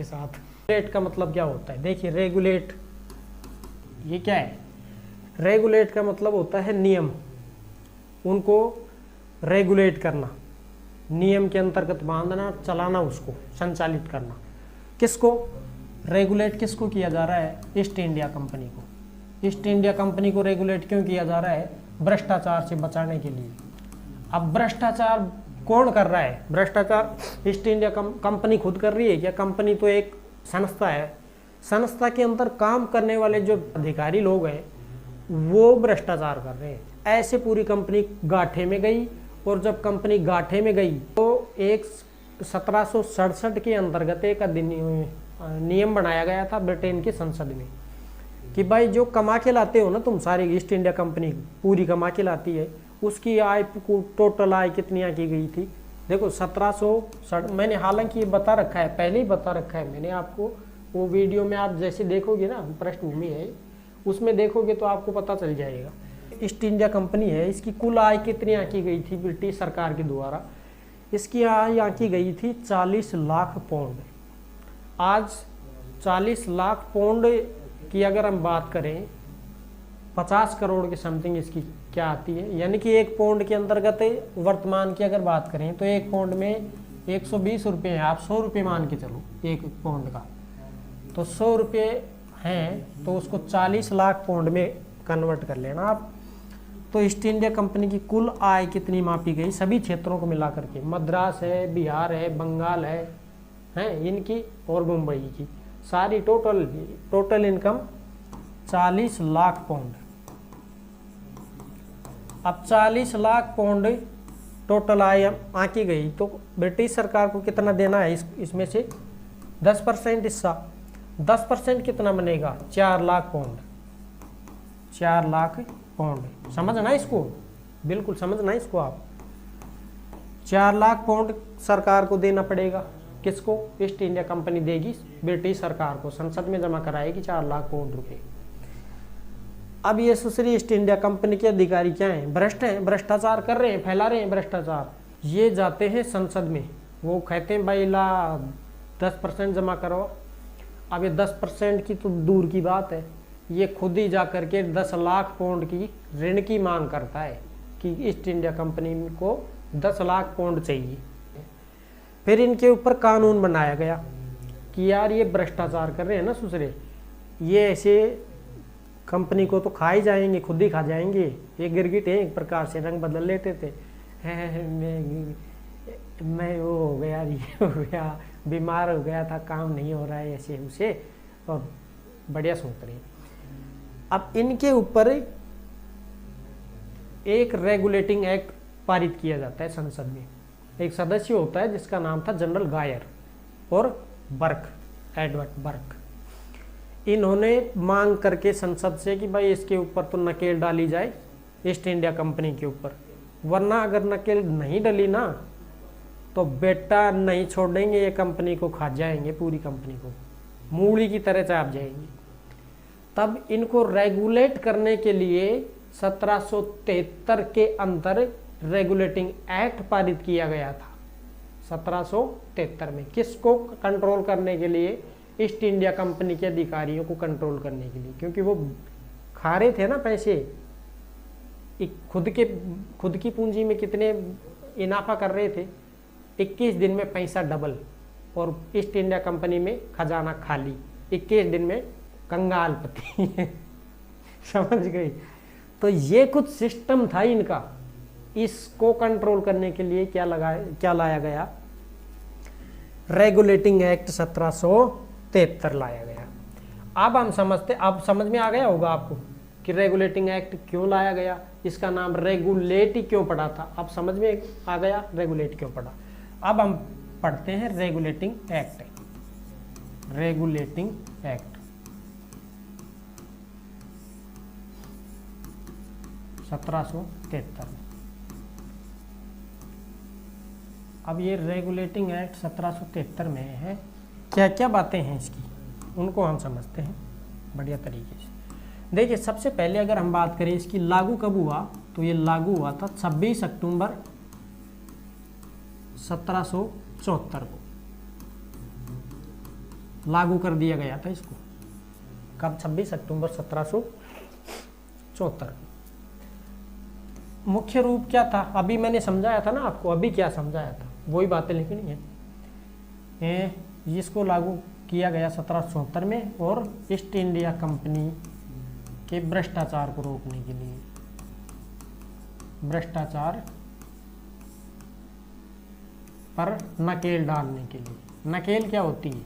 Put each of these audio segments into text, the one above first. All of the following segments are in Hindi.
के साथ। रेगुलेट का मतलब क्या होता है? देखिए रेगुलेट ये क्या है? रेगुलेट का मतलब होता है नियम, उनको रेगुलेट करना, नियम के अंतर्गत बांधना, चलाना, उसको संचालित करना। किसको रेगुलेट किसको किया जा रहा है? ईस्ट इंडिया कंपनी को। ईस्ट इंडिया कंपनी को रेगुलेट क्यों किया जा रहा है? भ्रष्टाचार से बचाने के लिए। अब भ्रष्टाचार कौन कर रहा है? भ्रष्टाचार ईस्ट इंडिया कंपनी खुद कर रही है क्या? कंपनी तो एक संस्था है, संस्था के अंदर काम करने वाले जो अधिकारी लोग हैं वो भ्रष्टाचार कर रहे हैं। ऐसे पूरी कंपनी गाठे में गई, और जब कंपनी गाठे में गई तो एक 1767 के अंतर्गत एक नियम बनाया गया था ब्रिटेन की संसद में कि भाई जो कमा के लाते हो ना तुम, सारी ईस्ट इंडिया कंपनी पूरी कमा के लाती है, उसकी आय टोटल आय कितनी की गई थी? देखो 1760, मैंने हालांकि ये बता रखा है, पहले ही बता रखा है मैंने आपको, वो वीडियो में आप जैसे देखोगे ना, पृष्ठभूमि है उसमें देखोगे तो आपको पता चल जाएगा। ईस्ट इंडिया कंपनी है, इसकी कुल आय कितनी आंकी गई थी ब्रिटिश सरकार के द्वारा? इसकी आय आंकी गई थी 40 लाख पाउंड। आज 40 लाख पाउंड की अगर हम बात करें, 50 करोड़ के समथिंग इसकी क्या आती है, यानी कि एक पाउंड के अंतर्गत वर्तमान की अगर बात करें तो एक पाउंड में 120 रुपये है। आप 100 रुपये मान के चलो एक पाउंड का, तो 100 रुपये हैं तो उसको 40 लाख पाउंड में कन्वर्ट कर लेना आप। तो ईस्ट इंडिया कंपनी की कुल आय कितनी मापी गई सभी क्षेत्रों को मिला करके? मद्रास है, बिहार है, बंगाल है इनकी, और मुंबई की, सारी टोटल इनकम 40 लाख पाउंड। अब 40 लाख पाउंड टोटल आय आंकी गई, तो ब्रिटिश सरकार को कितना देना है? इसमें से 10% हिस्सा। 10% कितना बनेगा? 4 लाख पाउंड। 4 लाख पाउंड, समझना इसको, बिल्कुल समझना इसको आप। 4 लाख पाउंड सरकार को देना पड़ेगा। किसको? ईस्ट इंडिया कंपनी देगी ब्रिटिश सरकार को, संसद में जमा कराएगी 4 लाख पाउंड रुपए। अब ये सुश्री ईस्ट इंडिया कंपनी के अधिकारी क्या हैं? भ्रष्ट हैं, भ्रष्टाचार कर रहे हैं, फैला रहे हैं भ्रष्टाचार। ये जाते हैं संसद में, वो कहते हैं भाई ला 10% जमा करो। अब ये 10% की तो दूर की बात है, ये खुद ही जा करके 10 लाख पाउंड की ऋण की मांग करता है कि ईस्ट इंडिया कंपनी को 10 लाख पाउंड चाहिए। फिर इनके ऊपर कानून बनाया गया कि यार ये भ्रष्टाचार कर रहे हैं ना सुसरे, ये ऐसे कंपनी को तो खा ही जाएंगे, खुद ही खा जाएंगे। ये गिरगिट है, एक प्रकार से रंग बदल लेते थे। मैं वो हो गया, ये हो गया, बीमार हो गया था, काम नहीं हो रहा है, ऐसे उसे, और बढ़िया सोच रहे हैं। अब इनके ऊपर एक रेगुलेटिंग एक्ट पारित किया जाता है संसद में। एक सदस्य होता है जिसका नाम था जनरल गायर और बर्क, एडवर्ड बर्क। इन्होंने मांग करके संसद से कि भाई इसके ऊपर तो नकेल डाली जाए ईस्ट इंडिया कंपनी के ऊपर, वरना अगर नकेल नहीं डली ना तो बेटा नहीं छोड़ेंगे, ये कंपनी को खा जाएंगे, पूरी कंपनी को मूली की तरह चाप जाएंगे। तब इनको रेगुलेट करने के लिए 1773 के अंदर रेगुलेटिंग एक्ट पारित किया गया था। 1773 में किसको कंट्रोल करने के लिए? ईस्ट इंडिया कंपनी के अधिकारियों को कंट्रोल करने के लिए, क्योंकि वो खा रहे थे ना पैसे, खुद की पूंजी में कितने इनाफा कर रहे थे, 21 दिन में पैसा डबल, और ईस्ट इंडिया कंपनी में खजाना खाली, 21 दिन में कंगालपति। समझ गई? तो ये कुछ सिस्टम था इनका। इसको कंट्रोल करने के लिए क्या लाया गया? रेगुलेटिंग एक्ट 1773 लाया गया। अब हम समझते, अब समझ में आ गया होगा आपको कि रेगुलेटिंग एक्ट क्यों लाया गया, इसका नाम रेगुलेट ही क्यों पड़ा था। अब समझ में आ गया रेगुलेट क्यों पड़ा। अब हम पढ़ते हैं रेगुलेटिंग एक्ट। Regulating act 1773। अब ये रेगुलेटिंग एक्ट 1773 में है, क्या क्या बातें हैं इसकी, उनको हम समझते हैं बढ़िया तरीके से। देखिए सबसे पहले अगर हम बात करें इसकी लागू कब हुआ, तो ये लागू हुआ था 26 अक्टूबर 1774 को। लागू कर दिया गया था इसको। कब? 26 अक्टूबर 1774। मुख्य रूप क्या था? अभी मैंने समझाया था ना आपको, अभी क्या समझाया था वही बातें लिखनी है। इसको लागू किया गया 1774 में, और ईस्ट इंडिया कंपनी के भ्रष्टाचार को रोकने के लिए, भ्रष्टाचार पर नकेल डालने के लिए। नकेल क्या होती है?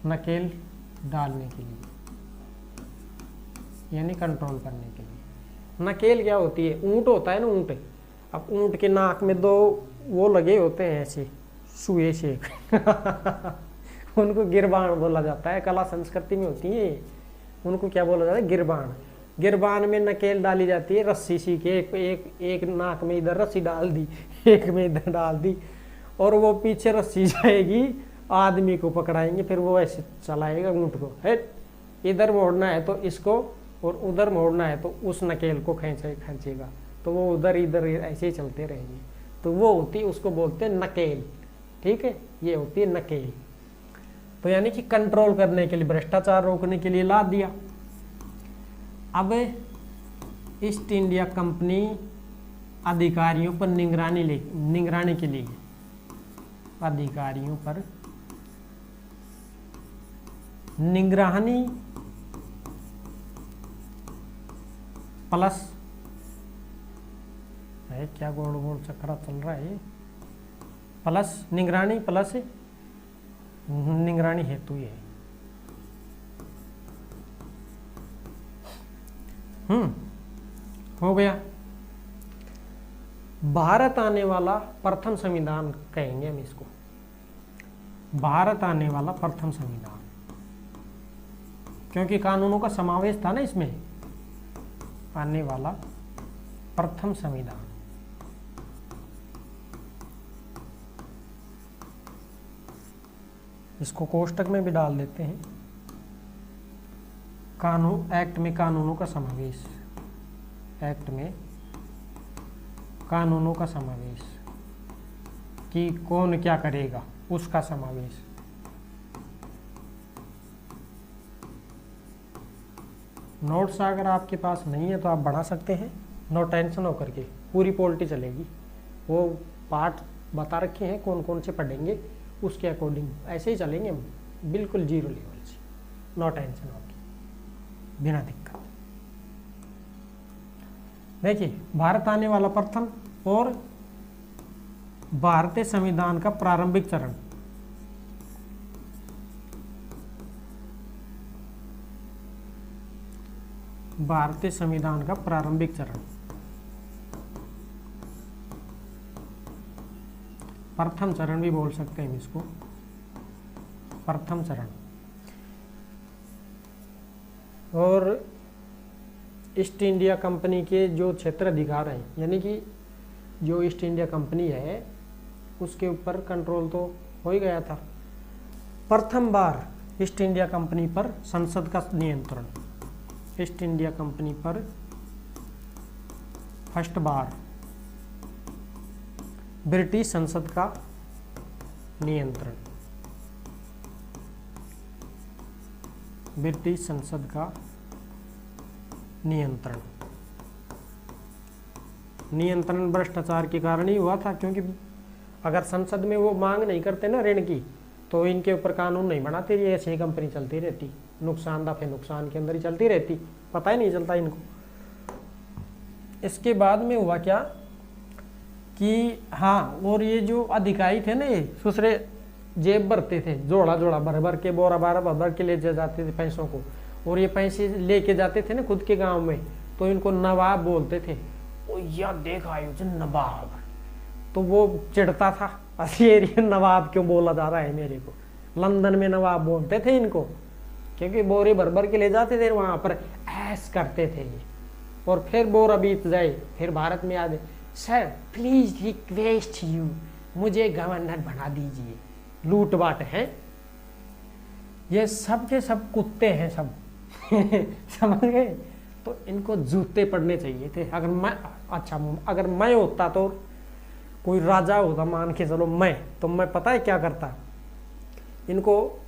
नकेल डालने के लिए यानी कंट्रोल करने के लिए। नकेल क्या होती है? ऊंट होता है ना, ऊंट। अब ऊंट के नाक में 2 वो लगे होते हैं ऐसे सुए से उनको गिरबान बोला जाता है, कला संस्कृति में होती है। उनको क्या बोला जाता है? गिरबान। गिरबान में नकेल डाली जाती है रस्सी सी के, एक नाक में इधर रस्सी डाल दी, एक में इधर डाल दी, और वो पीछे रस्सी जाएगी, आदमी को पकड़ाएंगे, फिर वो ऐसे चलाएगा ऊंट को। है इधर मोड़ना है तो इसको, और उधर मोड़ना है तो उस नकेल को खींचेगा, तो वो उधर इधर ऐसे ही चलते रहेंगे। तो वो होती, उसको बोलते हैं नकेल। ठीक है, ये होती है नकेल। तो यानी कि कंट्रोल करने के लिए, भ्रष्टाचार रोकने के लिए ला दिया। अब ईस्ट इंडिया कंपनी अधिकारियों पर निगरानी के लिए, अधिकारियों पर निगरानी प्लस है, क्या गोल गोल चक्रा चल रहा है, प्लस निगरानी प्लस निगरानी हेतु ये। हो गया। भारत आने वाला प्रथम संविधान कहेंगे हम इसको, भारत आने वाला प्रथम संविधान, क्योंकि कानूनों का समावेश था ना इसमें। आने वाला प्रथम संविधान, इसको कोष्टक में भी डाल देते हैं। कानून, एक्ट में कानूनों का समावेश, एक्ट में कानूनों का समावेश, कि कौन क्या करेगा उसका समावेश। नोट्स अगर आपके पास नहीं है तो आप बढ़ा सकते हैं, नो टेंशन होकर के, पूरी पॉलिटी चलेगी। वो पार्ट बता रखे हैं कौन कौन से पढ़ेंगे, उसके अकॉर्डिंग ऐसे ही चलेंगे हम, बिल्कुल 0 लेवल से, नो टेंशन होगी, बिना दिक्कत। देखिए, भारत आने वाला प्रथम और भारतीय संविधान का प्रारंभिक चरण। भारतीय संविधान का प्रारंभिक चरण, प्रथम चरण भी बोल सकते हैं इसको, प्रथम चरण। और ईस्ट इंडिया कंपनी के जो क्षेत्र अधिकार हैं, यानी कि जो ईस्ट इंडिया कंपनी है उसके ऊपर कंट्रोल तो हो ही गया था। प्रथम बार ईस्ट इंडिया कंपनी पर संसद का नियंत्रण, ईस्ट इंडिया कंपनी पर फर्स्ट बार ब्रिटिश संसद का नियंत्रण, ब्रिटिश संसद का नियंत्रण। नियंत्रण भ्रष्टाचार के कारण ही हुआ था, क्योंकि अगर संसद में वो मांग नहीं करते ना ऋण की, तो इनके ऊपर कानून नहीं बनाते, ये ऐसे ही कंपनी चलती रहती, नुकसान दफे नुकसान के अंदर ही चलती रहती, पता ही नहीं चलता इनको। इसके बाद में हुआ क्या कि हाँ, और ये जो अधिकारी थे ना, ये दूसरे जेब भरते थे, जोड़ा जोड़ा भर भर के, बोरा बारा भर भर के ले जाते थे पैसों को, और ये पैसे लेके जाते थे ना खुद के गांव में, तो इनको नवाब बोलते थे। ओ यार देख आयो जो नवाब, तो वो चिढ़ता था, ये नवाब क्यों बोला जा रहा है मेरे को। लंदन में नवाब बोलते थे इनको, क्योंकि बोरे भर भर के ले जाते थे, वहां पर ऐश करते थे ये। और फिर बोरा बीत जाए, फिर भारत में आ जाए, सर प्लीज रिक्वेस्ट यू, मुझे गवर्नर बना दीजिए। लूट बाट है ये, सब के सब कुत्ते हैं सब समझ गए। तो इनको जूते पड़ने चाहिए थे। अगर मैं, अच्छा अगर मैं होता तो, कोई राजा होता मान के चलो मैं, तो मैं पता है क्या करता, इनको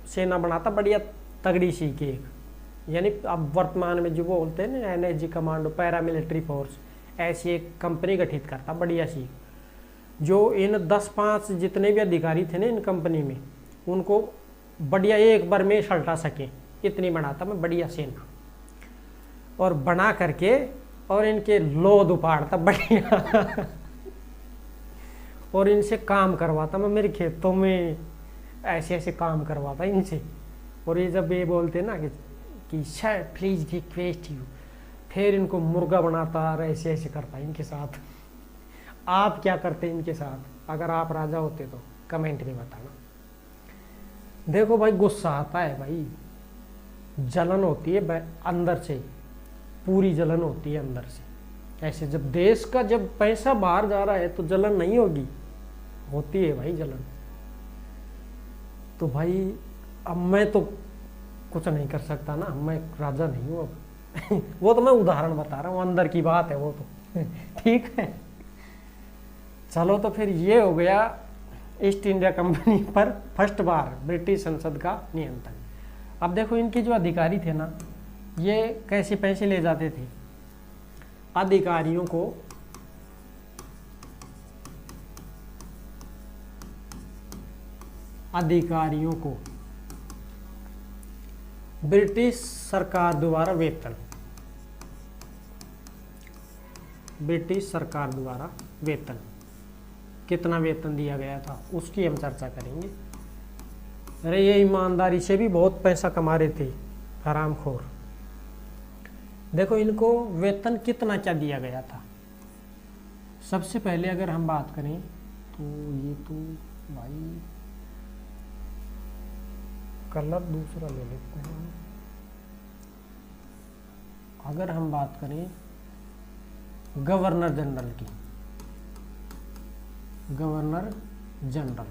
सेना बनाता बढ़िया तगड़ी सी की एक, यानी अब वर्तमान में जो बोलते हैं ना एनएसजी कमांडो पैरामिलिट्री फोर्स, ऐसी एक कंपनी गठित करता बढ़िया सी, जो इन 10-5 जितने भी अधिकारी थे ना इन कंपनी में, उनको बढ़िया एक बार में सल्टा सके, इतनी बनाता मैं बढ़िया सेना, और बना करके और इनके लोद उपाड़ता बढ़िया और इनसे काम करवाता मैं मेरे खेतों में, ऐसे ऐसे काम करवाता इनसे। और ये जब ये बोलते ना कि सर प्लीज रिक्वेस्ट यू, फिर इनको मुर्गा बनाता और ऐसे ऐसे करता इनके साथ। आप क्या करते इनके साथ अगर आप राजा होते तो कमेंट में बताना। देखो भाई गुस्सा आता है भाई, जलन होती है अंदर से, पूरी जलन होती है अंदर से। ऐसे जब देश का जब पैसा बाहर जा रहा है तो जलन नहीं होगी, होती है भाई जलन। तो भाई अब मैं तो कुछ नहीं कर सकता ना, मैं राजा नहीं हूँ अब वो तो मैं उदाहरण बता रहा हूँ, अंदर की बात है वो तो ठीक है। चलो तो फिर ये हो गया ईस्ट इंडिया कंपनी पर फर्स्ट बार ब्रिटिश संसद का नियंत्रण। अब देखो इनके जो अधिकारी थे ना, ये कैसे पैसे ले जाते थे अधिकारियों को ब्रिटिश सरकार द्वारा वेतन, ब्रिटिश सरकार द्वारा वेतन, कितना वेतन दिया गया था उसकी हम चर्चा करेंगे। अरे ये ईमानदारी से भी बहुत पैसा कमा रहे थे हरामखोर। देखो इनको वेतन कितना क्या दिया गया था। सबसे पहले अगर हम बात करें तो ये तो भाई कलर दूसरा ले लेते हैं। अगर हम बात करें गवर्नर जनरल की, गवर्नर जनरल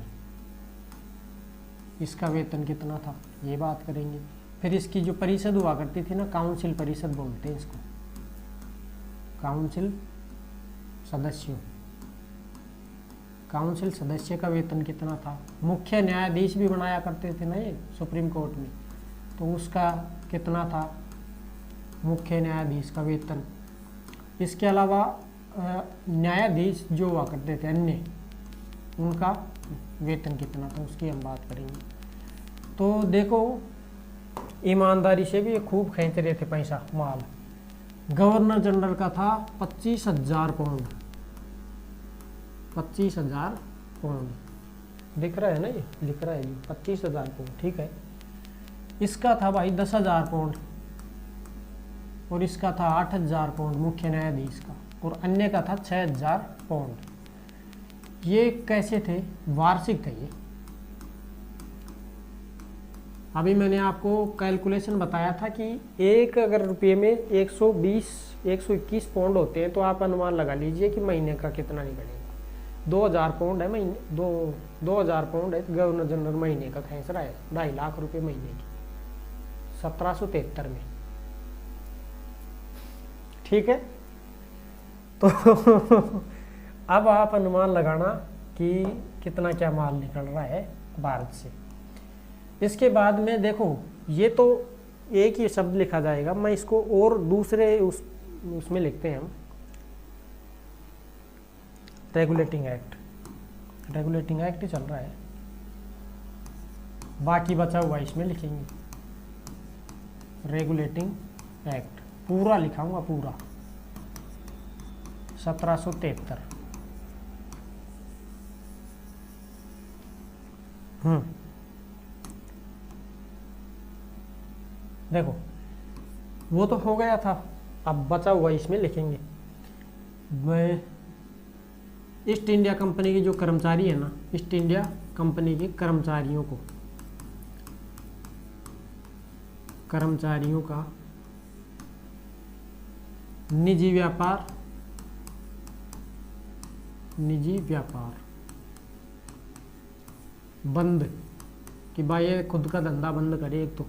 इसका वेतन कितना था ये बात करेंगे। फिर इसकी जो परिषद हुआ करती थी ना, काउंसिल परिषद बोलते हैं इसको, काउंसिल सदस्यों, काउंसिल सदस्य का वेतन कितना था। मुख्य न्यायाधीश भी बनाया करते थे ना ये सुप्रीम कोर्ट में, तो उसका कितना था मुख्य न्यायाधीश का वेतन। इसके अलावा न्यायाधीश जो हुआ करते थे अन्य, उनका वेतन कितना था उसकी हम बात करेंगे। तो देखो ईमानदारी से भी ये खूब खींच रहे थे पैसा माल। गवर्नर जनरल का था 25,000 पाउंड, 25,000 पाउंड दिख रहा है ना, ये लिख रहा है ये 25,000 पाउंड, ठीक है। इसका था भाई 10,000 पाउंड, और इसका था 8,000 पाउंड मुख्य न्यायाधीश का, और अन्य का था 6,000 पाउंड। ये कैसे थे, वार्षिक थे ये। अभी मैंने आपको कैलकुलेशन बताया था कि एक अगर रुपये में 120-121 पाउंड होते हैं, तो आप अनुमान लगा लीजिए कि महीने का कितना निकलेगा। 2,000 पाउंड है महीने, 2,000 पाउंड है गवर्नर जनरल महीने का खींच रहा है, 2.5 लाख रुपये महीने की 1773 में, ठीक है। तो अब आप अनुमान लगाना कि कितना क्या माल निकल रहा है भारत से। इसके बाद में देखो ये तो एक ही शब्द लिखा जाएगा, मैं इसको और दूसरे उसमें लिखते हैं हम, रेगुलेटिंग एक्ट, रेगुलेटिंग एक्ट ही चल रहा है, बाकी बचा हुआ इसमें लिखेंगे रेगुलेटिंग एक्ट, पूरा लिखाऊंगा पूरा 1773। देखो वो तो हो गया था, अब बचा हुआ इसमें लिखेंगे। मैं ईस्ट इंडिया कंपनी के जो कर्मचारी है ना, ईस्ट इंडिया कंपनी के कर्मचारियों को, कर्मचारियों का निजी व्यापार, निजी व्यापार बंद, कि भाई ये खुद का धंधा बंद करे एक तो,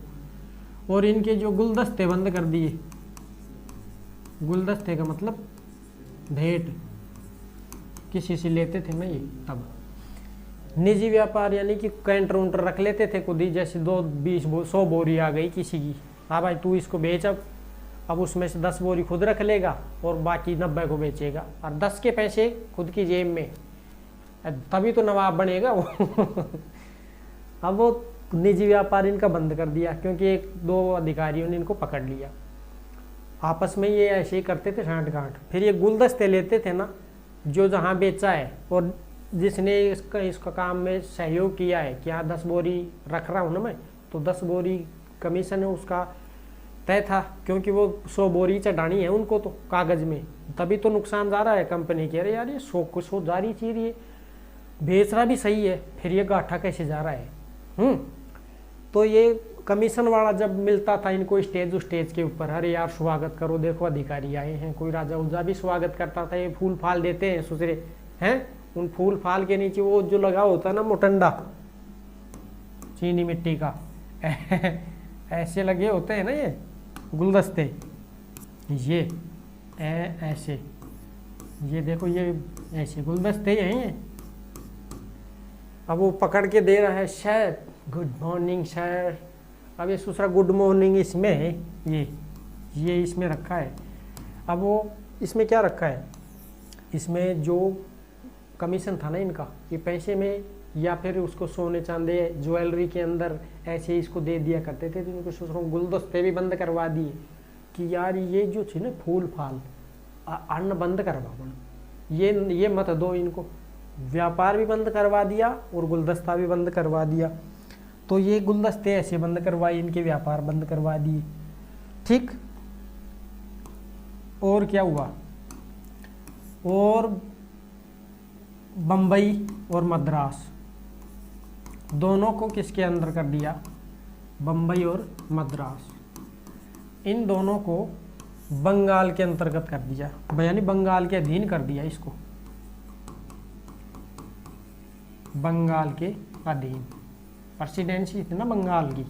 और इनके जो गुलदस्ते बंद कर दिए। गुलदस्ते का मतलब भेंट किसी से लेते थे ना ये, तब निजी व्यापार यानी कि काउंटर उंटर रख लेते थे खुद ही, जैसे 100 बोरी आ गई किसी की, हाँ भाई तू इसको बेच, अब उसमें से 10 बोरी खुद रख लेगा और बाकी 90 को बेचेगा, और 10 के पैसे खुद की जेब में, तभी तो नवाब बनेगा वो। अब वो निजी व्यापार इनका बंद कर दिया, क्योंकि 1-2 अधिकारियों ने इनको पकड़ लिया। आपस में ये ऐसे ही करते थे छांट गांठ। फिर ये गुलदस्ते लेते थे ना, जो जहाँ बेचा है और जिसने इसका काम में सहयोग किया है कि हाँ 10 बोरी रख रहा हूँ ना मैं, तो 10 बोरी कमीशन है उसका तय था, क्योंकि वो 100 बोरी चढ़ानी है उनको तो कागज में, तभी तो नुकसान जा रहा है कंपनी के। अरे यार ये 100 जा रही चीज, ये बेच रहा भी सही है, फिर ये घाटा कैसे जा रहा है। तो ये कमीशन वाला जब मिलता था इनको स्टेज के ऊपर, अरे यार स्वागत करो, देखो अधिकारी आए हैं, कोई राजा उजा भी स्वागत करता था, ये फूल फाल देते हैं सुसरे हैं, उन फूल फाल के नीचे वो जो लगा होता है ना मोटंडा चीनी मिट्टी का ऐसे लगे होते हैं ना ये गुलदस्ते, ये ऐसे, ये देखो ये ऐसे गुलदस्ते हैं ये। अब वो पकड़ के दे रहा है, सर गुड मॉर्निंग सर, अब ये दूसरा गुड मॉर्निंग इसमें है, ये इसमें रखा है। अब वो इसमें क्या रखा है, इसमें जो कमीशन था ना इनका, ये पैसे में या फिर उसको सोने चांदी ज्वेलरी के अंदर ऐसे इसको दे दिया करते थे। तो इनको सोचो गुलदस्ते भी बंद करवा दिए कि यार ये जो थी ना फूल फाल अन्न बंद करवा, ये मत दो इनको। व्यापार भी बंद करवा दिया और गुलदस्ता भी बंद करवा दिया। तो ये गुलदस्ते ऐसे बंद करवाए, इनके व्यापार बंद करवा दिए। ठीक, और क्या हुआ, और बम्बई और मद्रास दोनों को किसके अंदर कर दिया, बम्बई और मद्रास, इन दोनों को बंगाल के अंतर्गत कर दिया, यानी बंगाल के अधीन कर दिया इसको, बंगाल के अधीन। प्रेसिडेंसी थी ना बंगाल की,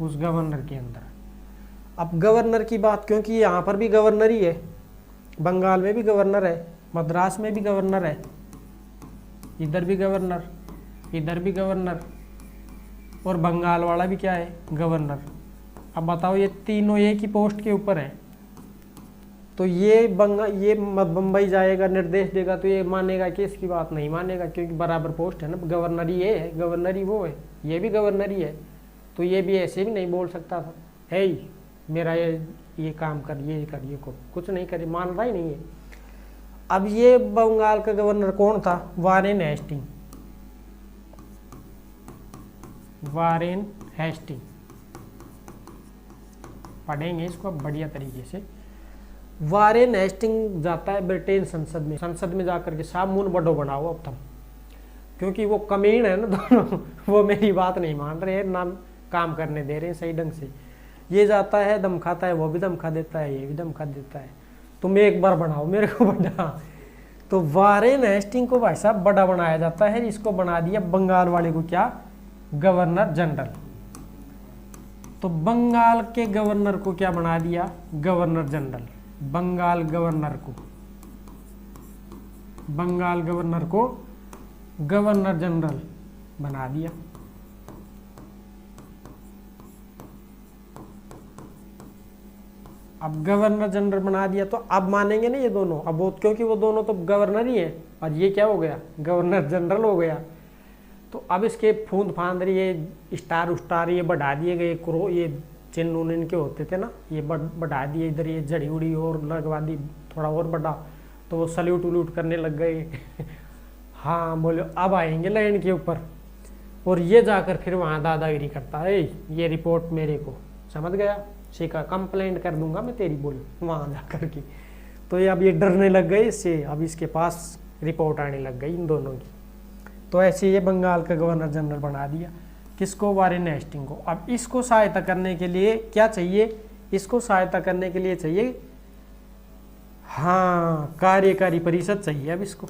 उस गवर्नर के अंदर। अब गवर्नर की बात, क्योंकि यहाँ पर भी गवर्नर ही है, बंगाल में भी गवर्नर है, मद्रास में भी गवर्नर है, इधर भी गवर्नर, इधर भी गवर्नर, और बंगाल वाला भी क्या है, गवर्नर। अब बताओ ये तीनों एक ही पोस्ट के ऊपर है, तो ये बम्बई जाएगा निर्देश देगा तो ये मानेगा कि इसकी बात नहीं मानेगा, क्योंकि बराबर पोस्ट है ना, गवर्नर ही ये है, गवर्नर ही वो है, ये भी गवर्नर ही है। तो ये भी ऐसे भी नहीं बोल सकता था, है मेरा ये काम कर, ये कर, ये को कुछ नहीं करे, मान रहा ही नहीं है। अब ये बंगाल का गवर्नर कौन था, वारेन हेस्टिंग, वारेन हेस्टिंग, पढ़ेंगे इसको बढ़िया तरीके से। वारेन हेस्टिंग जाता है ब्रिटेन संसद में, संसद में जाकर के साहब मुन बड़ो बनाओ अब तुम, क्योंकि वो कमीन है ना दोनों, वो मेरी बात नहीं मान रहे हैं, ना काम करने दे रहे हैं सही ढंग से। ये जाता है दम खाता है, वो भी दम खा देता है, ये भी दम खा देता है, तुम एक बार बनाओ मेरे को बड़ा। तो वारेन हेस्टिंग को भाई साहब बड़ा बनाया जाता है, इसको बना दिया बंगाल वाले को क्या, गवर्नर जनरल। तो बंगाल के गवर्नर को क्या बना दिया, गवर्नर जनरल। बंगाल गवर्नर को, बंगाल गवर्नर को गवर्नर जनरल बना दिया। अब गवर्नर जनरल बना दिया तो अब मानेंगे ना ये दोनों, अब वो, क्योंकि वो दोनों तो गवर्नर ही है, और ये क्या हो गया, गवर्नर जनरल हो गया। तो अब इसके फूंद फांद ये स्टार उस्टार ये बढ़ा दिए गए, ये चिन्ह उन इनके होते थे ना, ये बढ़ा दिए, इधर ये जड़ी उड़ी और लगवा दी, थोड़ा और बढ़ा, तो वो सल्यूट उल्यूट करने लग गए। हाँ बोले अब आएंगे लाइन के ऊपर, और ये जाकर फिर वहाँ दादागिरी करता है, ये रिपोर्ट मेरे को, समझ गया, सीखा, कंप्लेंट कर दूंगा मैं तेरी, बोल वहाँ जा कर के। तो ये अब ये डरने लग गए इससे, अब इसके पास रिपोर्ट आने लग गई इन दोनों की। तो ऐसे ये बंगाल का गवर्नर जनरल बना दिया, किसको, वारेन हेस्टिंग को। अब इसको सहायता करने के लिए क्या चाहिए, इसको सहायता करने के लिए चाहिए, हाँ कार्यकारी परिषद चाहिए। अब इसको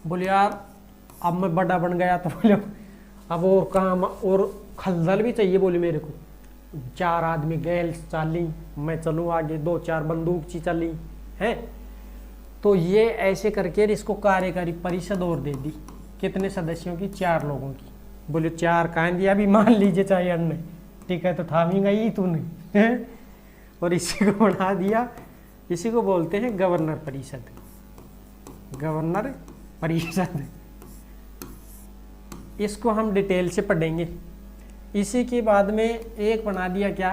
बोले यार अब मैं बड़ा बन गया, तो बोले अब और काम और खलदल भी चाहिए, बोले मेरे को 4 आदमी गैल चाली, मैं चलूँ आगे, 2-4 बंदूक ची चली है। तो ये ऐसे करके इसको कार्यकारी परिषद और दे दी, कितने सदस्यों की? 4 लोगों की। बोले 4 कहाँ दिया? अभी मान लीजिए चाहे अन्य, ठीक है, तो ठामेगा ही तूने और इसी को बढ़ा दिया। इसी को बोलते हैं गवर्नर परिषद। गवर्नर परिषद, इसको हम डिटेल से पढ़ेंगे। इसी के बाद में एक बना दिया क्या,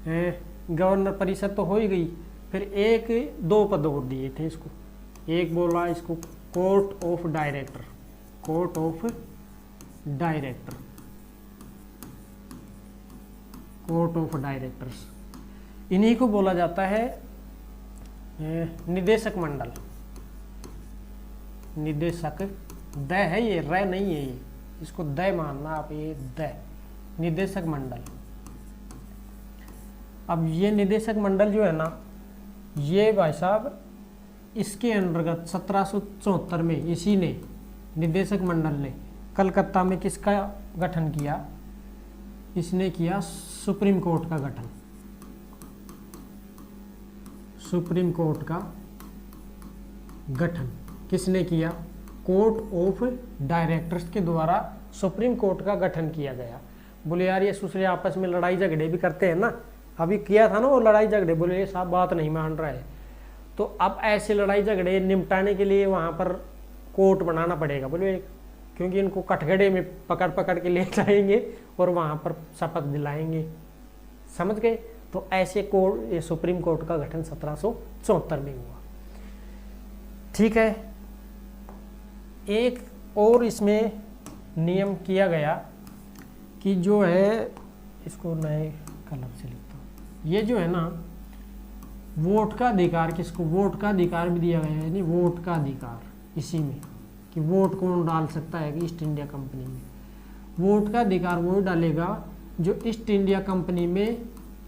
गवर्नर परिषद तो हो ही गई, फिर एक 2 पद और दिए थे इसको। एक बोला इसको court of director, court of director, court of directors. इन्हीं को बोला जाता है निदेशक मंडल। निदेशक द है ये, र नहीं है ये, इसको द मानना आप, ये द निदेशक मंडल। अब ये निदेशक मंडल जो है ना, ये भाई साहब इसके अंतर्गत 1774 में इसी ने, निदेशक मंडल ने कलकत्ता में किसका गठन किया? इसने किया सुप्रीम कोर्ट का गठन। सुप्रीम कोर्ट का गठन किसने किया? कोर्ट ऑफ डायरेक्टर्स के द्वारा सुप्रीम कोर्ट का गठन किया गया। बोले यार ये दूसरे आपस में लड़ाई झगड़े भी करते हैं ना, अभी किया था ना वो लड़ाई झगड़े, बोले ये साहब बात नहीं मान रहा है, तो अब ऐसे लड़ाई झगड़े निपटाने के लिए वहाँ पर कोर्ट बनाना पड़ेगा। बोले क्योंकि इनको कटघरे में पकड़ पकड़ के ले जाएंगे और वहाँ पर शपथ दिलाएंगे, समझ गए? तो ऐसे कोर्ट, ये सुप्रीम कोर्ट का गठन 1774 में हुआ। ठीक है, एक और इसमें नियम किया गया कि जो है, इसको नए कलम से लिखता हूँ, ये जो है ना वोट का अधिकार, किसको? वोट का अधिकार भी दिया गया है, यानी वोट का अधिकार इसी में, कि वोट कौन डाल सकता है ईस्ट इंडिया कंपनी में। वोट का अधिकार वो डालेगा जो ईस्ट इंडिया कंपनी में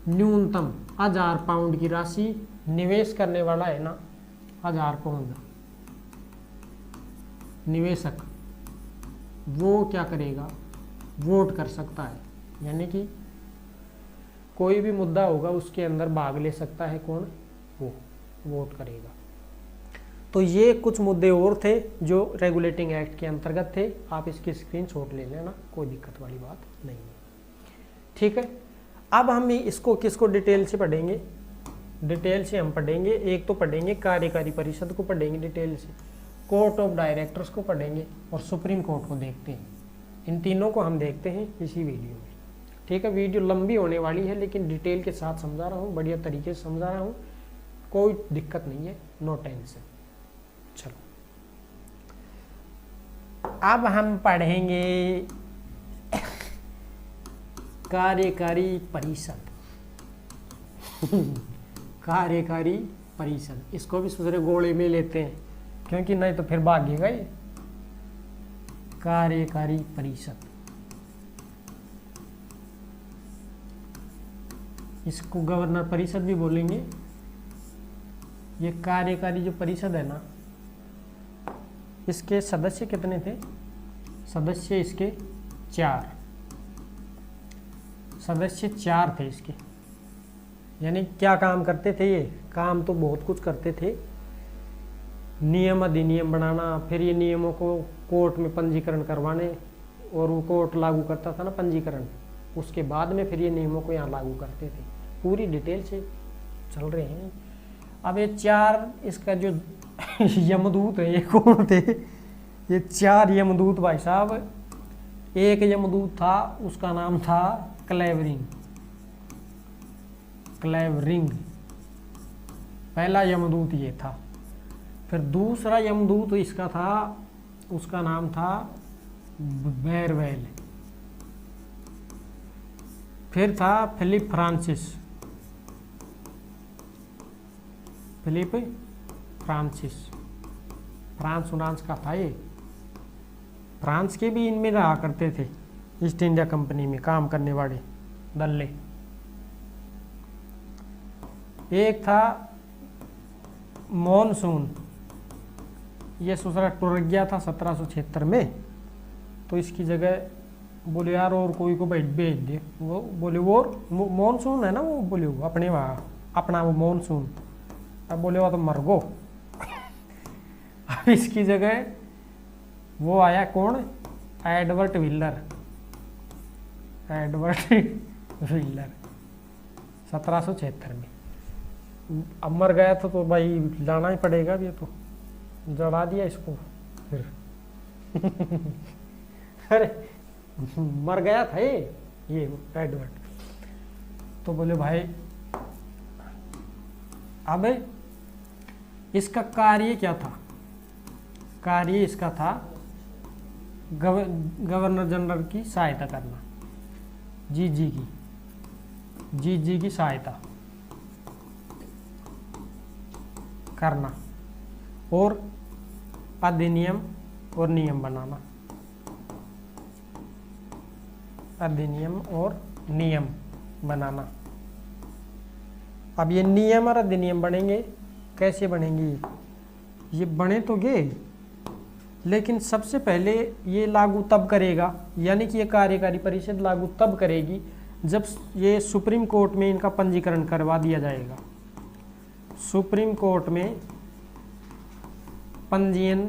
न्यूनतम 1000 पाउंड की राशि निवेश करने वाला है ना, 1000 पाउंड निवेशक, वो क्या करेगा? वोट कर सकता है, यानी कि कोई भी मुद्दा होगा उसके अंदर भाग ले सकता है। कौन? वो वोट करेगा। तो ये कुछ मुद्दे और थे जो रेगुलेटिंग एक्ट के अंतर्गत थे। आप इसकी स्क्रीनशॉट ले लेना, कोई दिक्कत वाली बात नहीं है। ठीक है, अब हम इसको किसको डिटेल से पढ़ेंगे? डिटेल से हम पढ़ेंगे, एक तो पढ़ेंगे कार्यकारी परिषद को पढ़ेंगे डिटेल से, कोर्ट ऑफ डायरेक्टर्स को पढ़ेंगे और सुप्रीम कोर्ट को देखते हैं। इन तीनों को हम देखते हैं इसी वीडियो में। ठीक है, वीडियो लंबी होने वाली है लेकिन डिटेल के साथ समझा रहा हूँ, बढ़िया तरीके से समझा रहा हूँ, कोई दिक्कत नहीं है, नो टेंशन। चलो अब हम पढ़ेंगे कार्यकारी परिषद। कार्यकारी परिषद, इसको भी दूसरे गोले में लेते हैं क्योंकि नहीं तो फिर भागेगा ये। कार्यकारी परिषद, इसको गवर्नर परिषद भी बोलेंगे। ये कार्यकारी जो परिषद है ना, इसके सदस्य कितने थे? सदस्य इसके 4 सदस्य 4 थे इसके। यानी क्या काम करते थे ये? काम तो बहुत कुछ करते थे, नियम अधिनियम बनाना, फिर ये नियमों को कोर्ट में पंजीकरण करवाने, और वो कोर्ट लागू करता था ना पंजीकरण, उसके बाद में फिर ये नियमों को यहाँ लागू करते थे। पूरी डिटेल से चल रहे हैं। अब ये 4 इसका जो यमदूत है ये कौन थे? ये 4 यमदूत भाई साहब, एक यमदूत था उसका नाम था क्लेवरिंग। क्लेवरिंग पहला यमदूत ये था। फिर दूसरा यमदूत इसका था, उसका नाम था बेरवेल। फिर था Philip Francis. Philip Francis France का था ये। फ्रांस के भी इनमें रहा करते थे, ईस्ट इंडिया कंपनी में काम करने वाले दल्ले। एक था मॉनसून, ये दूसरा टुर गया था 1776 में, तो इसकी जगह बोले यार और कोई को भेज दे। वो बोले वो मॉनसून है ना, वो बोले वो अपने वहाँ अपना वो मॉनसून, अब बोले वो तो मर गो। अब इसकी जगह वो आया कौन? Edward wheeler. एडवर्ड व्हीलर 1776 में। अब मर गया तो भाई लाना ही पड़ेगा, भी तो जड़ा दिया इसको फिर अरे मर गया था ये एडवर्ड। तो बोले भाई अब इसका कार्य क्या था? कार्य इसका था गवर्नर जनरल की सहायता करना, जी की सहायता करना और अधिनियम और नियम बनाना, अधिनियम और नियम बनाना। अब ये नियम और अधिनियम बनेंगे, कैसे बनेंगे? ये बने तो गए, लेकिन सबसे पहले ये लागू तब करेगा, यानी कि ये कार्यकारी परिषद लागू तब करेगी जब ये सुप्रीम कोर्ट में इनका पंजीकरण करवा दिया जाएगा। सुप्रीम कोर्ट में पंजीयन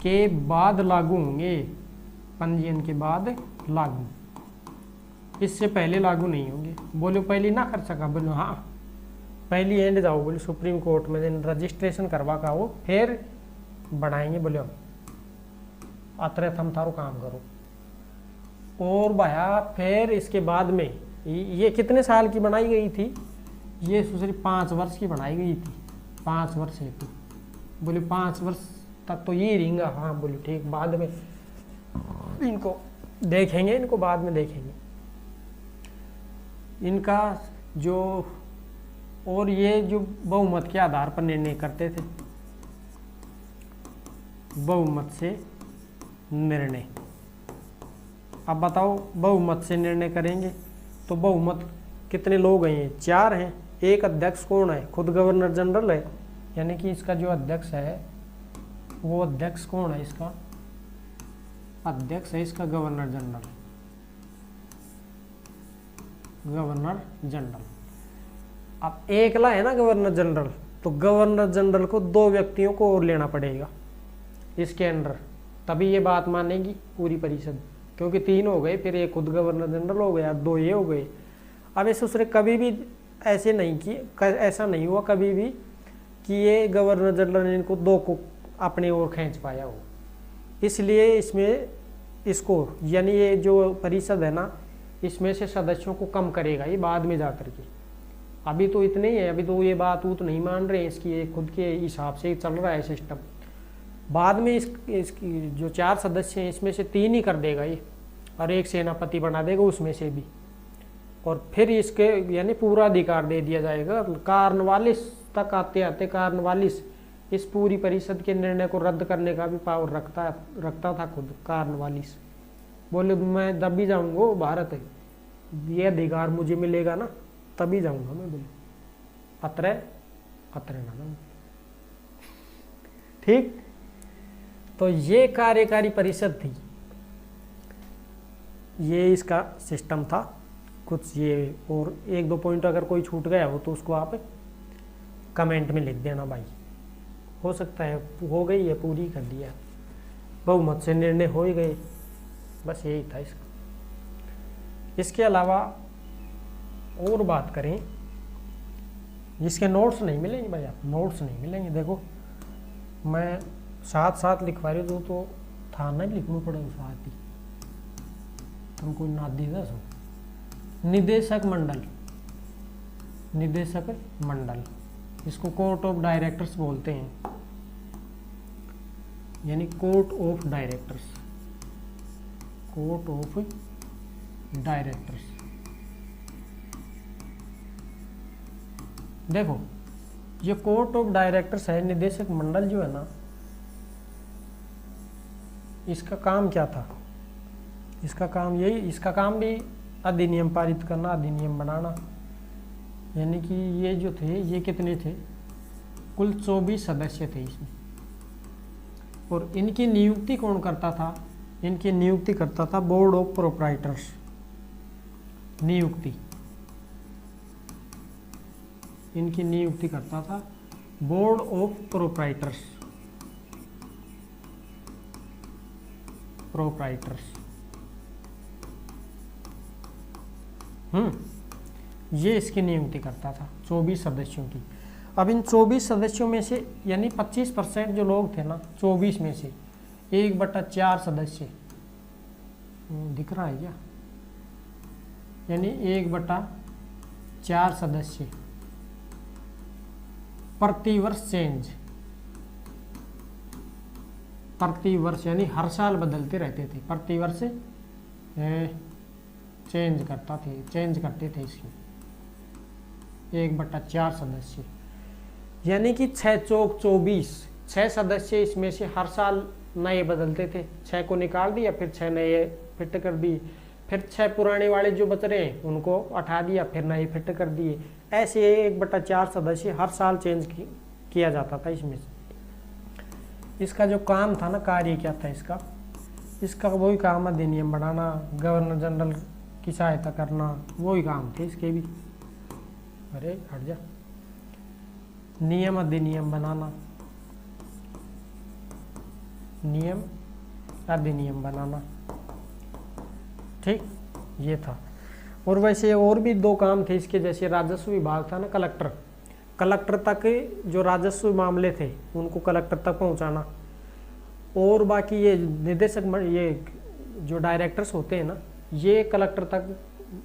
के बाद लागू होंगे, पंजीयन के बाद लागू, इससे पहले लागू नहीं होंगे। बोलो पहले ना कर सका? बोलो हाँ पहली एंड जाओ, बोले सुप्रीम कोर्ट में रजिस्ट्रेशन करवा का हो फिर बढ़ाएंगे। बोले अतरे थम थारो काम करो। और भाया फिर इसके बाद में ये कितने साल की बनाई गई थी? ये दूसरी 5 वर्ष की बनाई गई थी, 5 वर्ष हेतु। बोले 5 वर्ष तक तो ये रहेंगे। हाँ बोले ठीक, बाद में इनको देखेंगे, इनको बाद में देखेंगे इनका जो। और ये जो बहुमत के आधार पर निर्णय करते थे, बहुमत से निर्णय। अब बताओ बहुमत से निर्णय करेंगे तो बहुमत कितने लोग हैं? 4 हैं। एक अध्यक्ष कौन है? खुद गवर्नर जनरल है, यानी कि इसका जो अध्यक्ष है वो अध्यक्ष कौन है? इसका अध्यक्ष है इसका गवर्नर जनरल, गवर्नर जनरल। अब एकला है ना गवर्नर जनरल, तो गवर्नर जनरल को 2 व्यक्तियों को और लेना पड़ेगा इसके अंडर, तभी ये बात मानेगी पूरी परिषद। क्योंकि 3 हो गए, फिर एक खुद गवर्नर जनरल हो गया, 2 ये हो गए। अब इस दूसरे कभी भी ऐसे नहीं कि ऐसा नहीं हुआ कभी भी कि ये गवर्नर जनरल ने इनको 2 को अपने ओर खींच पाया हो। इसलिए इसमें इसको यानी ये जो परिषद है ना, इसमें से सदस्यों को कम करेगा ये बाद में जा कर के। अभी तो इतने ही है, अभी तो ये बात वो तो नहीं मान रहे हैं इसकी, ये खुद के हिसाब से चल रहा है सिस्टम। बाद में इसकी जो 4 सदस्य हैं इसमें से 3 ही कर देगा ये, और एक सेनापति बना देगा उसमें से भी। और फिर इसके यानी पूरा अधिकार दे दिया जाएगा। कार्नवालिस तक आते आते कार्नवालिस इस पूरी परिषद के निर्णय को रद्द करने का भी पावर रखता था खुद कार्नवालिस। बोले मैं जब भी जाऊँगा भारत है, ये अधिकार मुझे मिलेगा ना तभी जाऊँगा मैं। बोले अतरे ना। ठीक, तो ये कार्यकारी परिषद थी, ये इसका सिस्टम था कुछ ये। और 1-2 पॉइंट अगर कोई छूट गया हो तो उसको आप कमेंट में लिख देना भाई, हो सकता है हो गई है, पूरी कर दिया, बहुमत से निर्णय हो ही गए, बस यही था इसका। इसके अलावा और बात करें, जिसके नोट्स नहीं मिलेंगे भाई, आप नोट्स नहीं मिलेंगे। देखो मैं साथ लिखवा रही हूँ तो था नहीं लिखना पड़ेगा साथ ही, तुमको ना दीदा सो। निदेशक मंडल, इसको कोर्ट ऑफ डायरेक्टर्स बोलते हैं, यानी कोर्ट ऑफ डायरेक्टर्स। देखो ये कोर्ट ऑफ डायरेक्टर्स है, निदेशक मंडल जो है ना, इसका काम क्या था? इसका काम भी अधिनियम पारित करना, अधिनियम बनाना। यानी कि ये जो थे ये कितने थे? कुल 24 सदस्य थे इसमें। और इनकी नियुक्ति कौन करता था? इनकी नियुक्ति करता था बोर्ड ऑफ प्रोप्राइटर्स। इनकी नियुक्ति करता था बोर्ड ऑफ प्रोप्राइटर्स। प्रोप्राइटर्स। ये इसकी नियुक्ति करता था 24 सदस्यों की। अब इन 24 सदस्यों में से यानी 25% जो लोग थे ना, 24 में से 1/4 सदस्य, दिख रहा है क्या, यानी 1/4 सदस्य प्रतिवर्ष चेंज, प्रतिवर्ष यानी हर साल बदलते रहते थे, प्रतिवर्ष चेंज करते थे इसमें 1/4 सदस्य, यानी कि 6 चौक 24, 6 सदस्य इसमें से हर साल नए बदलते थे। 6 को निकाल दिया, फिर 6 नए फिट कर दिए, फिर 6 पुराने वाले जो बच रहे हैं उनको हटा दिया, फिर नए फिट कर दिए। ऐसे 1/4 सदस्य हर साल चेंज किया जाता था इसमें से। इसका जो काम था ना, कार्य क्या था इसका वही काम, अधिनियम बनाना, गवर्नर जनरल की सहायता करना, वही काम थे इसके भी। अरे हट जा, नियम अधिनियम बनाना, नियम अधिनियम बनाना, ठीक, ये था। और वैसे और भी 2 काम थे इसके, जैसे राजस्व विभाग था ना, कलेक्टर तक जो राजस्व मामले थे उनको कलेक्टर तक पहुंचाना, और बाकी ये निदेशक, ये जो डायरेक्टर्स होते हैं ना, ये कलेक्टर तक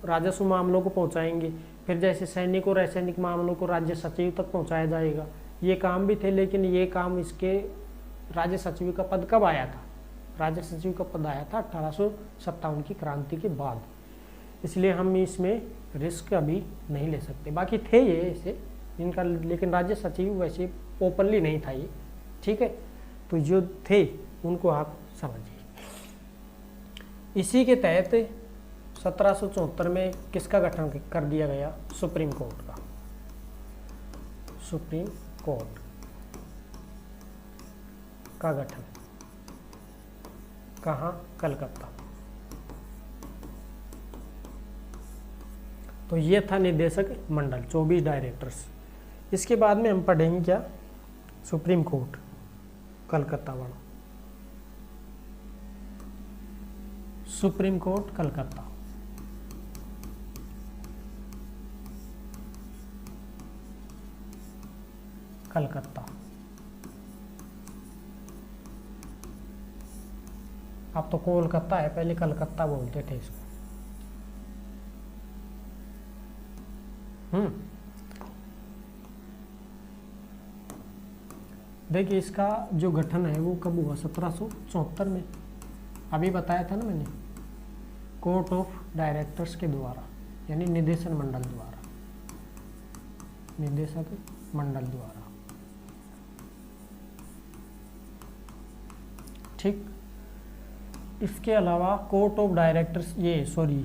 राजस्व मामलों को पहुंचाएंगे। फिर जैसे सैनिक और असैनिक मामलों को राज्य सचिव तक पहुंचाया जाएगा, ये काम भी थे। लेकिन ये काम इसके राज्य सचिव का पद कब आया था? राज्य सचिव का पद आया था 1857 की क्रांति के बाद, इसलिए हम इसमें रिस्क अभी नहीं ले सकते। बाकी थे ये ऐसे इनका, लेकिन राज्य सचिव वैसे ओपनली नहीं था ये, ठीक है। तो जो थे उनको आप समझिए। इसी के तहत 1774 में किसका गठन कर दिया गया? सुप्रीम कोर्ट का। सुप्रीम कोर्ट का गठन कहाँ? कलकत्ता। तो ये था निदेशक मंडल, 24 डायरेक्टर्स। इसके बाद में हम पढ़ेंगे क्या? सुप्रीम कोर्ट कलकत्ता वाला, सुप्रीम कोर्ट कलकत्ता। कलकत्ता अब तो कोलकाता है, पहले कलकत्ता बोलते थे इसको। देखिए इसका जो गठन है वो कब हुआ? 1774 में। अभी बताया था ना मैंने, कोर्ट ऑफ डायरेक्टर्स के द्वारा, यानी निदेशक मंडल द्वारा, निदेशक मंडल द्वारा, ठीक। इसके अलावा कोर्ट ऑफ डायरेक्टर्स, ये सॉरी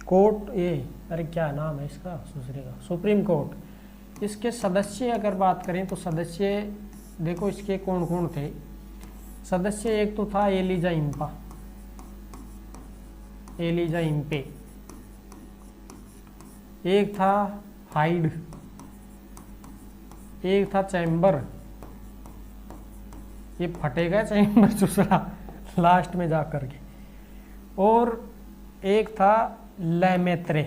कोर्ट, ये अरे क्या नाम है इसका दूसरे का, सुप्रीम कोर्ट। इसके सदस्य अगर बात करें तो सदस्य देखो इसके कौन कौन थे सदस्य। एक तो था एलिजा इम्पा, एलिजा इम्पे। एक था हाइड, एक था चैम्बर, ये फटेगा चैम्बर दूसरा लास्ट में जा करके, और एक था लेमेत्रे,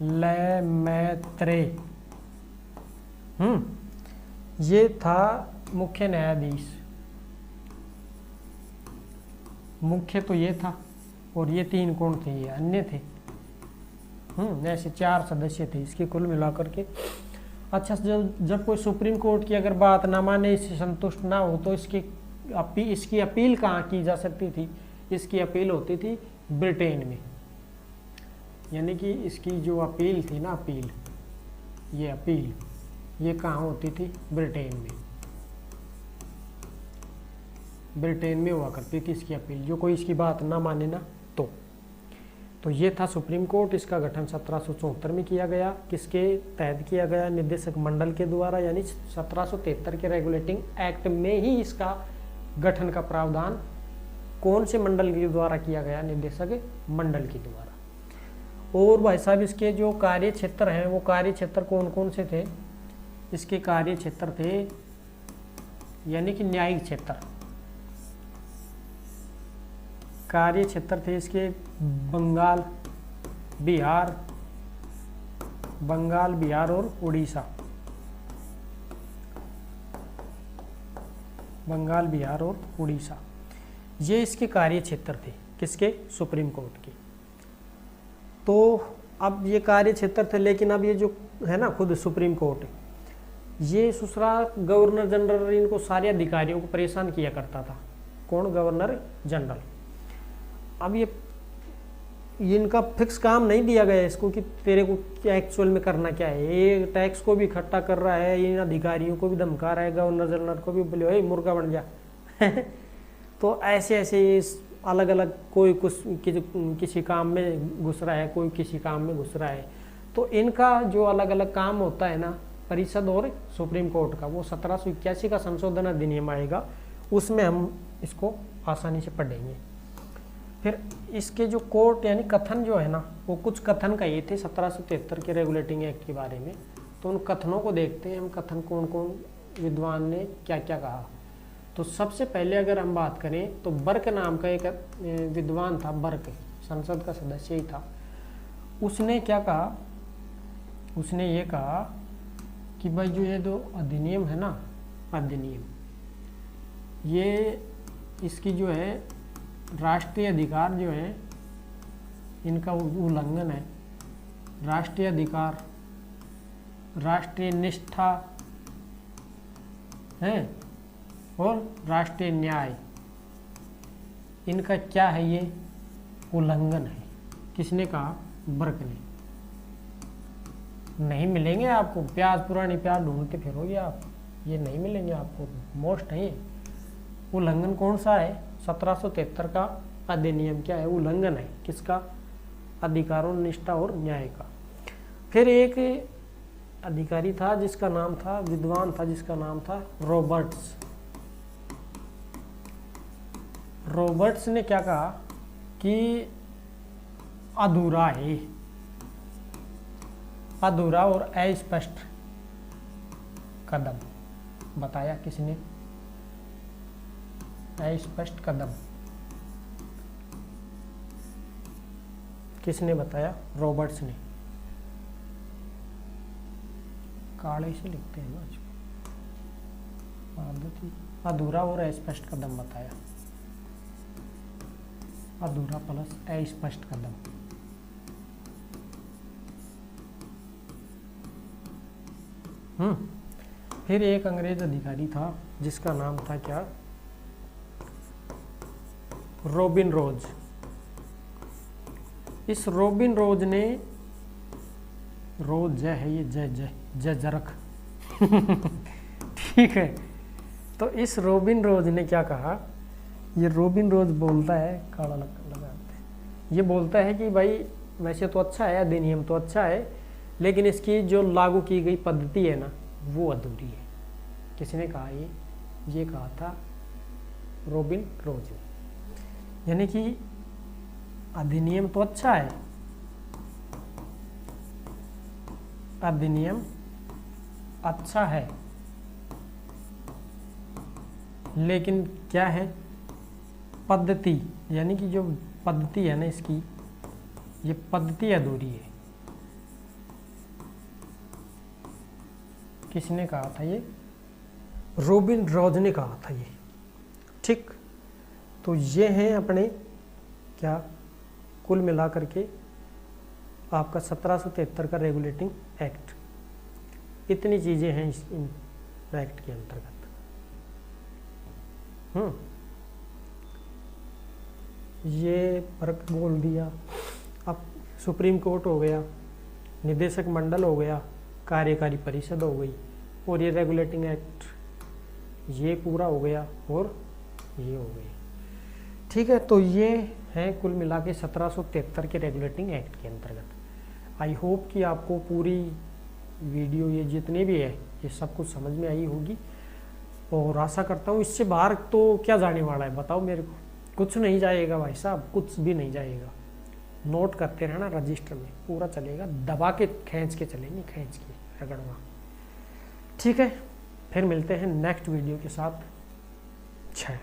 लेमेत्रे। ये था मुख्य न्यायाधीश, मुख्य तो ये था, और ये 3 कौन थे? ये अन्य थे। ऐसे 4 सदस्य थे इसके कुल मिलाकर के। अच्छा, जब कोई सुप्रीम कोर्ट की अगर बात ना माने, इससे संतुष्ट ना हो, तो इसकी अपील कहाँ की जा सकती थी? इसकी अपील होती थी ब्रिटेन में, यानी कि इसकी जो अपील थी ना, अपील, ये अपील ये कहाँ होती थी? ब्रिटेन में। ब्रिटेन में हुआ करती थी इसकी अपील, जो कोई इसकी बात ना माने ना तो ये था सुप्रीम कोर्ट। इसका गठन 1774 में किया गया। किसके तहत किया गया? निदेशक मंडल के द्वारा, यानी 1773 के रेगुलेटिंग एक्ट में ही इसका गठन का प्रावधान कौन से मंडल के द्वारा किया गया? निदेशक मंडल के द्वारा। और भाई साहब इसके जो कार्य क्षेत्र हैं, वो कार्य क्षेत्र कौन कौन से थे? इसके कार्य क्षेत्र थे, यानी कि न्यायिक क्षेत्र, कार्य क्षेत्र थे इसके बंगाल, बिहार और उड़ीसा। बंगाल, बिहार और उड़ीसा, ये इसके कार्य क्षेत्र थे, किसके? सुप्रीम कोर्ट के। तो अब ये कार्य क्षेत्र थे, लेकिन अब ये जो है ना खुद सुप्रीम कोर्ट, ये दूसरा गवर्नर जनरल इनको सारे अधिकारियों को परेशान किया करता था। कौन? Governor general. अब ये इनका फिक्स काम नहीं दिया गया इसको कि तेरे को क्या एक्चुअल में करना क्या है। ये टैक्स को भी इकट्ठा कर रहा है, इन अधिकारियों को भी धमका रहा है, गवर्नर जनरल को भी बोले ओए मुर्गा बन जा तो ऐसे ऐसे अलग अलग, कोई कुछ किसी काम में घुस रहा है, कोई किसी काम में घुस रहा है। तो इनका जो अलग अलग काम होता है ना परिषद और सुप्रीम कोर्ट का, वो 1781 का संशोधन अधिनियम आएगा, उसमें हम इसको आसानी से पढ़ेंगे। फिर इसके जो कोर्ट यानी कथन जो है ना, वो कुछ कथन कहे थे 1773 के रेगुलेटिंग एक्ट के बारे में। तो उन कथनों को देखते हैं हम, कथन कौन कौन विद्वान ने क्या क्या कहा। तो सबसे पहले अगर हम बात करें तो बर्क नाम का एक विद्वान था, बर्क संसद का सदस्य ही था। उसने क्या कहा? उसने ये कहा कि भाई जो ये दो अधिनियम है ना, अधिनियम, ये इसकी जो है राष्ट्रीय अधिकार जो है इनका उल्लंघन है। राष्ट्रीय अधिकार, राष्ट्रीय निष्ठा है और राष्ट्रीय न्याय, इनका क्या है? ये उल्लंघन है। किसने कहा? बर्क ने। नहीं मिलेंगे आपको, प्याज पुरानी प्याज ढूंढते फिरोगे आप, ये नहीं मिलेंगे आपको, मोस्ट है ये। उल्लंघन कौन सा है? 1773 का अधिनियम क्या है? उल्लंघन है। किसका? अधिकारों, निष्ठा और न्याय का। फिर एक अधिकारी था जिसका नाम था, विद्वान था जिसका नाम था रॉबर्ट्स। रॉबर्ट्स ने क्या कहा कि अधूरा है, अधूरा और अस्पष्ट कदम बताया। किसने? अस्पष्ट कदम किसने बताया? रॉबर्ट्स ने। काले से लिखते हैं ना, अधूरा और अस्पष्ट कदम बताया। अधूरा प्लस अस्पष्ट कदम। फिर एक अंग्रेज अधिकारी था जिसका नाम था क्या? रॉबिन रोज। इस रॉबिन रोज ने, रोज जय है ये, जय जय जय जरख ठीक है। तो इस रॉबिन रोज ने क्या कहा? ये रॉबिन रोज बोलता है, काला लगाते, ये बोलता है कि भाई वैसे तो अच्छा है, अधिनियम तो अच्छा है, लेकिन इसकी जो लागू की गई पद्धति है ना, वो अधूरी है। किसने कहा ये कहा था रॉबिन रोज ने। यानी कि अधिनियम तो अच्छा है, अधिनियम अच्छा है, लेकिन क्या है? पद्धति, यानी कि जो पद्धति है ना इसकी, ये पद्धति अधूरी है। किसने कहा था ये? रॉबिन रोज ने कहा था ये। ठीक, तो ये हैं अपने क्या कुल मिलाकर के आपका 1773 का रेगुलेटिंग एक्ट। इतनी चीज़ें हैं इस एक्ट के अंतर्गत। ये फर्क बोल दिया। अब सुप्रीम कोर्ट हो गया, निदेशक मंडल हो गया, कार्यकारी परिषद हो गई, और ये रेगुलेटिंग एक्ट ये पूरा हो गया, और ये हो गई। ठीक है, तो ये है कुल मिला के 1773 के रेगुलेटिंग एक्ट के अंतर्गत। आई होप कि आपको पूरी वीडियो ये जितने भी है ये सब कुछ समझ में आई होगी, और आशा करता हूँ इससे बाहर तो क्या जाने वाला है बताओ मेरे को? कुछ नहीं जाएगा भाई साहब, कुछ भी नहीं जाएगा। नोट करते रहना, रजिस्टर में पूरा चलेगा, दबा के खींच के चलेंगे, खींच के रगड़वा। ठीक है, फिर मिलते हैं नेक्स्ट वीडियो के साथ। 6